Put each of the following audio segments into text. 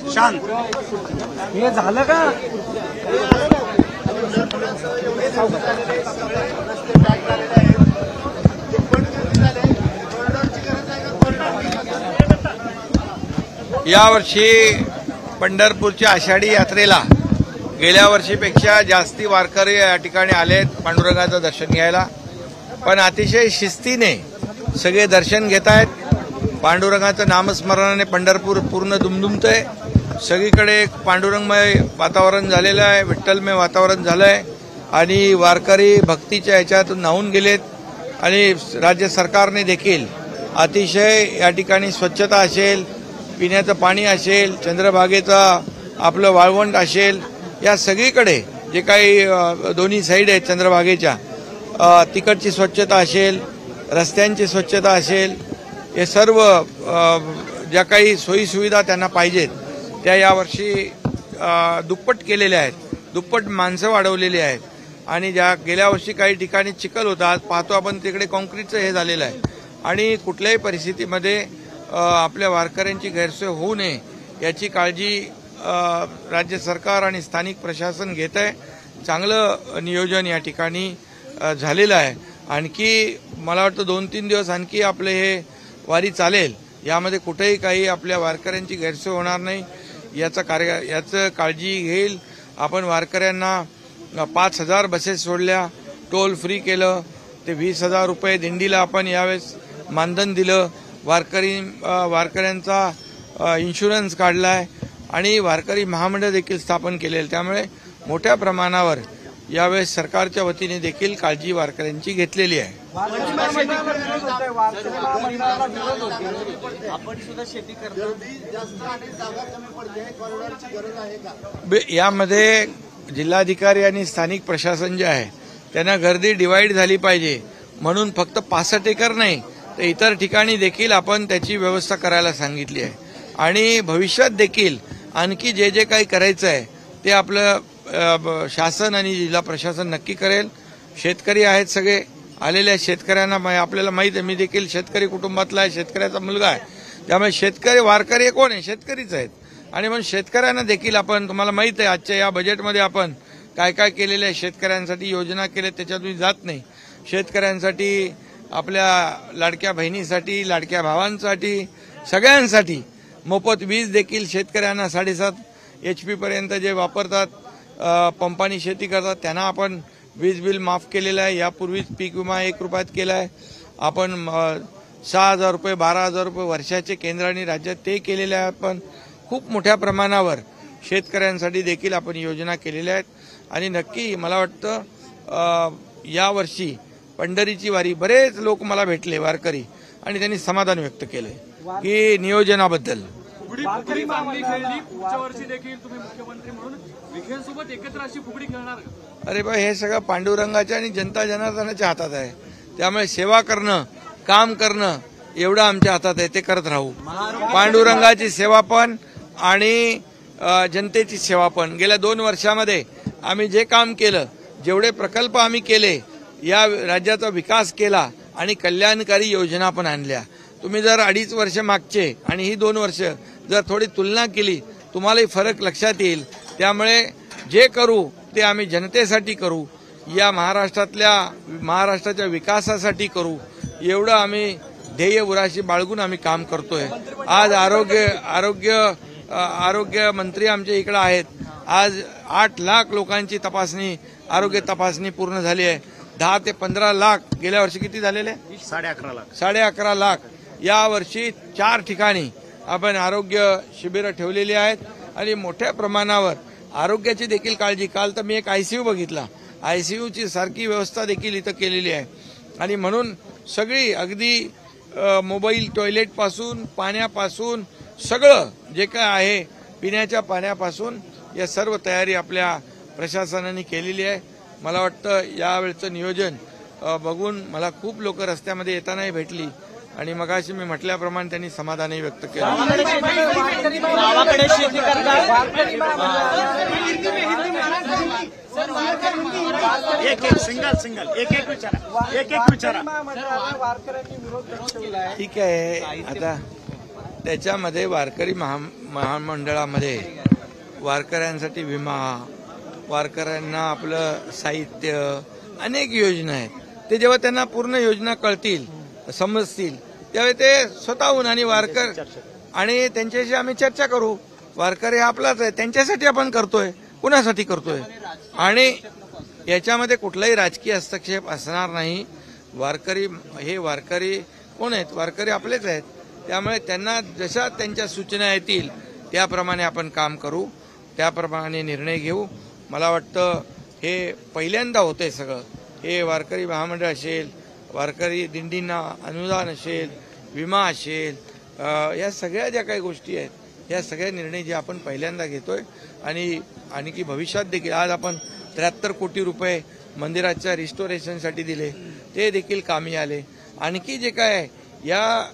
शांत हे झालं का? यावर्षी पंढरपूरच्या आषाढी यात्रेला गेल्या वर्षीपेक्षा जास्ती वारकरी या ठिकाणी आलेत पांडुरंगाचं दर्शन घ्यायला, पण अतिशय शिस्तीने सगळे दर्शन घेत आहेत. पांडुरंगाचं नामस्मरणाने पंढरपूर पूर्ण दुमदुमतंय. सगळीकडे एक पांडुरंगमय वातावरण झालेलं आहे, विठ्ठलमय वातावरण झालं आहे आणि वारकरी भक्तीच्या ह्याच्यातून न्हावून गेलेत. आणि राज्य सरकारने देखील अतिशय या ठिकाणी स्वच्छता असेल, पिण्याचं पाणी असेल, चंद्रभागेचा आपलं वाळवंट असेल, या सगळीकडे जे काही दोन्ही साईड आहेत चंद्रभागेच्या तिकडची स्वच्छता असेल, रस्त्यांची स्वच्छता असेल, हे सर्व ज्या काही सोयीसुविधा त्यांना पाहिजेत त्या यावर्षी दुप्पट केलेल्या आहेत. दुप्पट माणसं वाढवलेली आहेत. आणि ज्या गेल्या वर्षी काही ठिकाणी चिखल होता, आज पाहतो आपण तिकडे कॉन्क्रीटचं हे झालेलं आहे. आणि कुठल्याही परिस्थितीमध्ये आपल्या वारकऱ्यांची गैरसोय होऊ नये याची काळजी राज्य सरकार आणि स्थानिक प्रशासन घेत आहे. चांगलं नियोजन या ठिकाणी झालेलं आहे. आणखी मला वाटतं 2-3 दिवस आणखी आपले हे वारी चालेल. यामध्ये कुठेही काही आपल्या वारकऱ्यांची गैरसोय होणार नाही याचं काळजी घेईल. आपण वारकऱ्यांना 5,000 बसेस सोडल्या, टोल फ्री केलं, ते 20,000 रुपये दिंडीला आपण यावेळेस मानधन दिलं, वारकऱ्यांचा इन्शुरन्स काढलाय आणि वारकरी महामंडळ देखील स्थापन केलेलं. त्यामुळे मोठ्या प्रमाणावर यावेळेस सरकारच्या वतीने देखील काळजी वारकऱ्यांची घेतलेली आहे. यामध्ये जिल्हाधिकारी आणि स्थानिक प्रशासन जे आहे त्यांना गर्दी डिवाइड झाली पाहिजे म्हणून फक्त 65 एकर नाही तर इतर ठिकाणी देखील आपण त्याची व्यवस्था करायला सांगितली आहे. आणि भविष्यात देखील आणखी जे जे काही करायचं आहे ते आपलं शासन आणि जिल्हा प्रशासन नक्की करेल. शेतकरी आहेत, सगळे आलेल्या शेतकऱ्यांना आपल्याला माहीत आहे, मी देखील शेतकरी कुटुंबातला आहे, शेतकऱ्याचा मुलगा आहे. त्यामुळे शेतकरी वारकरी कोण आहे? शेतकरीच आहेत. आणि म्हणून शेतकऱ्यांना देखील आपण, तुम्हाला माहीत आहे आजच्या या बजेटमध्ये आपण काय काय केलेलं आहे, शेतकऱ्यांसाठी योजना केल्या त्याच्यात मी जात नाही. शेतकऱ्यांसाठी, आपल्या लाडक्या बहिणीसाठी, लाडक्या भावांसाठी, सगळ्यांसाठी मोफत वीज देखील शेतकऱ्यांना 7.5 HP पर्यंत जे वापरतात, पंपानी शेती करतात त्यांना आपण वीज बिल माफ केलेलं आहे. यापूर्वीच पीक विमा 1 रुपयात केला आहे. आपण 6,000 रुपये 12,000 रुपये वर्षाचे केंद्र आणि राज्यात ते केलेले आहे. आपण खूप मोठ्या प्रमाणावर शेतकऱ्यांसाठी देखील आपण योजना केलेल्या आहेत. आणि नक्की मला वाटतं यावर्षी पंढरीची वारी बरेच लोक मला भेटले वारकरी आणि त्यांनी समाधान व्यक्त केले की नियोजनाबद्दल. फुगडी मागणी खेळली, पुढच्या वर्षी देखील तुम्ही मुख्यमंत्री म्हणून विखेंसोबत एकत्र अशी फुगडी खेळणार का? अरे बा, हे सगळं पांडुरंगाच्या आणि जनता जनार्दनाच्या हातात आहे. त्यामुळे सेवा करणं, काम करणं एवढं आमच्या हातात आहे, ते करत राहू. पांडुरंगाची सेवा पण आणि जनतेची सेवा पण. गेल्या 2 वर्षामध्ये आम्ही जे काम केलं, जेवढे प्रकल्प आम्ही केले, या राज्याचा विकास केला आणि कल्याणकारी योजना पण आणल्या. तुम्ही जर 2.5 वर्ष मागचे आणि ही 2 वर्ष जर थोडी तुलना केली तुम्हालाही फरक लक्षात येईल. त्यामुळे जे करू ते आम्ही जनतेसाठी करू, या महाराष्ट्राच्या विकासासाठी करू, एवढं आम्ही ध्येय उराशी बाळगून आम्ही काम करतोय. आज आरोग्य मंत्री आमच्या इकडे आहेत. आज 8 लाख लोकांची तपासणी, आरोग्य तपासणी पूर्ण झाली आहे. 10 ते 15 लाख गेल्या वर्षी किती झालेले? 11.5 लाख. या वर्षी 4 ठिकाणी आपण आरोग्य शिबिरं ठेवलेली आहेत आणि मोठ्या प्रमाणावर आरोग्याची देखील काळजी. काल तर मी एक ICU बघितला, ICUची सारखी व्यवस्था देखील इथं केलेली आहे. आणि म्हणून सगळी अगदी मोबाईल टॉयलेटपासून, पाण्यापासून, सगळं जे काय आहे, पिण्याच्या पाण्यापासून, या सर्व तयारी आपल्या प्रशासनाने केलेली आहे. मला वाटतं यावेळचं नियोजन बघून मला खूप लोक रस्त्यामध्ये येतानाही भेटली आणि मगाशी मी म्हटल्याप्रमाणे त्यांनी समाधानही व्यक्त केलं. ठीक आहे. आता त्याच्यामध्ये वारकरी महामंडळामध्ये वारकऱ्यांसाठी विमा, वारकऱ्यांना आपलं साहित्य, अनेक योजना आहेत. ते जेव्हा त्यांना पूर्ण योजना कळतील, समजतील, त्यावेळी ते स्वतःहून आणि वारकर आणि त्यांच्याशी आम्ही चर्चा करू. वारकरी हा आपलाच आहे, त्यांच्यासाठी आपण करतोय, कुणासाठी करतोय, आणि याच्यामध्ये कुठलाही राजकीय हस्तक्षेप असणार नाही. वारकरी हे वारकरी कोण आहेत? वारकरी आपलेच आहेत. त्यामुळे त्यांना जशा त्यांच्या सूचना येतील त्याप्रमाणे आपण काम करू, त्याप्रमाणे निर्णय घेऊ. मला वाटतं हे पहिल्यांदा होतंय सगळं. हे वारकरी महामंडळ असेल, वारकरी दिंडींना अनुदान असेल, विमा असेल, या सगळ्या ज्या काही गोष्टी आहेत या सगळ्या निर्णय जे आपण पहिल्यांदा घेतोय. आणि आणखी भविष्यात देखील आज आपण 73 कोटी रुपये मंदिराच्या रिस्टोरेशनसाठी दिले, ते देखील कामी आले. आणखी जे काय आहे या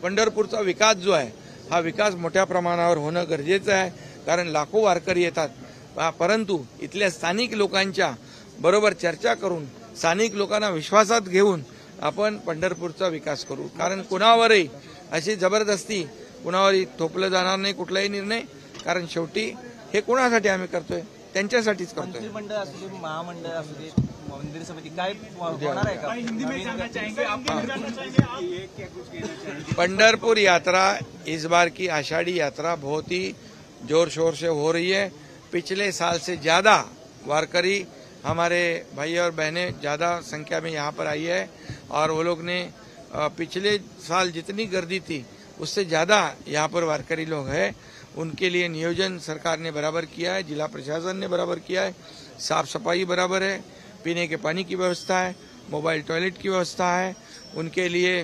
पंढरपूरचा विकास जो आहे हा विकास मोठ्या प्रमाणावर होणं गरजेचं आहे, कारण लाखो वारकरी येतात. परंतु इथल्या स्थानिक लोकांच्या बरोबर चर्चा करून स्थानिक लोकांना विश्वासात घेऊन आपण पंढरपूरचा विकास करू. कारण कुणावरही अशी जबरदस्ती कुणावरही थोपलं जाणार नाही कुठलाही निर्णय, कारण शेवटी हे कुणासाठी आम्ही करतोय? त्यांच्यासाठीच करतोय. मंत्रिमंडळ असू दे, महामंडळ असू दे, मंदिर समिती काय होणार आहे का? पंढरपुर यात्रा इस बार की आषाढ़ी यात्रा बहुत ही जोर शोर से हो रही है. पिछले साल से ज्यादा वारकरी हमारे भाई और बहनें ज्यादा संख्या में यहाँ पर आई है, और वो लोग ने पिछले साल जितनी गर्दी थी उससे ज्यादा यहाँ पर वारकरी लोग हैं. उनके लिए नियोजन सरकार ने बराबर किया है, जिला प्रशासन ने बराबर किया है, साफ सफाई बराबर है, पीने के पानी की व्यवस्था है, मोबाइल टॉयलेट की व्यवस्था है. उनके लिए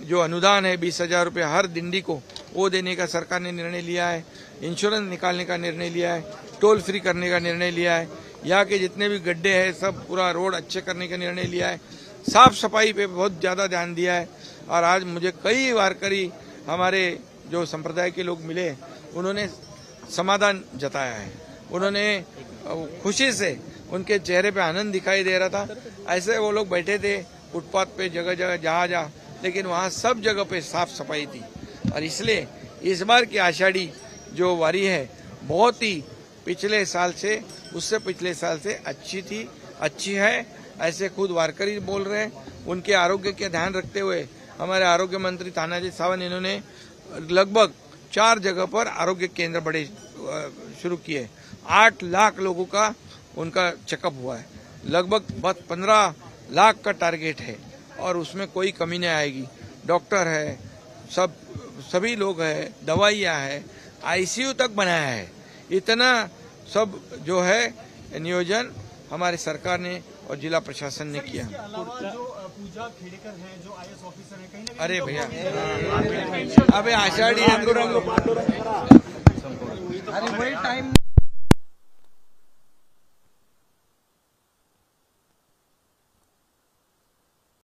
जो अनुदान है 20,000 रुपये हर दिंडी को वो देने का सरकार ने निर्णय लिया है. इंश्योरेंस निकालने का निर्णय लिया है, टोल फ्री करने का निर्णय लिया है, यहाँ के जितने भी गड्ढे हैं सब पूरा रोड अच्छे करने का निर्णय लिया है, साफ सफाई पे बहुत ज़्यादा ध्यान दिया है. और आज मुझे कई वारकरी हमारे जो संप्रदाय के लोग मिले, उन्होंने समाधान जताया है, उन्होंने खुशी से उनके चेहरे पे आनंद दिखाई दे रहा था. ऐसे वो लोग बैठे थे फुटपाथ पे जगह जगह जहाँ लेकिन वहाँ सब जगह पे साफ सफाई थी. और इसलिए इस बार की आषाढ़ी जो वारी है बहुत ही पिछले साल से, उससे पिछले साल से अच्छी है. ऐसे खुद वारकरी बोल रहे हैं. उनके आरोग्य का ध्यान रखते हुए हमारे आरोग्य मंत्री तानाजी सावंत इन्होंने लगभग 4 जगह पर आरोग्य केंद्र बड़े शुरू किए. 8 लाख लोगों का उनका चेकअप हुआ है. लगभग 15 लाख का टारगेट है और उसमें कोई कमी नहीं आएगी. डॉक्टर है, सभी लोग हैं, दवाइयाँ है, आईसीयू तक बनाया है. इतना सब जो है नियोजन हमारी सरकार ने और जिला प्रशासन ने किया. पूजा खेड़ेकर हैं जो IAS ऑफिसर हैं, कहीं ना अरे भैया अबे आषाढ़ी अरे वही टाइम